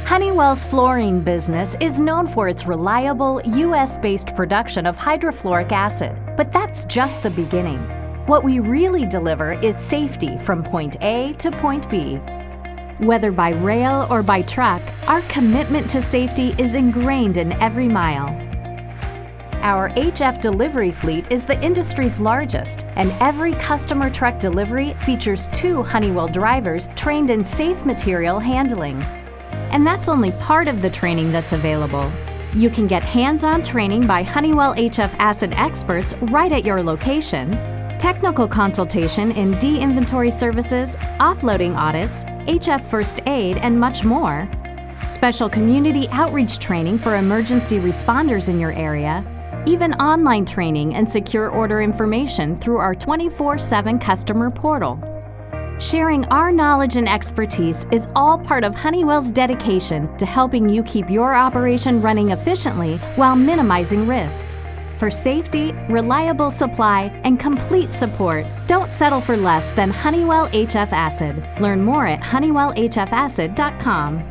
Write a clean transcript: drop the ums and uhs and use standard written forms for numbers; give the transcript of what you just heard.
Honeywell's flooring business is known for its reliable, U.S.-based production of hydrofluoric acid, but that's just the beginning. What we really deliver is safety from point A to point B. Whether by rail or by truck, our commitment to safety is ingrained in every mile. Our HF delivery fleet is the industry's largest, and every customer truck delivery features 2 Honeywell drivers trained in safe material handling. And that's only part of the training that's available. You can get hands-on training by Honeywell HF Acid experts right at your location, technical consultation in de-inventory services, offloading audits, HF first aid, and much more, special community outreach training for emergency responders in your area, even online training and secure order information through our 24/7 customer portal. Sharing our knowledge and expertise is all part of Honeywell's dedication to helping you keep your operation running efficiently while minimizing risk. For safety, reliable supply, and complete support, don't settle for less than Honeywell HF Acid. Learn more at honeywellhfacid.com.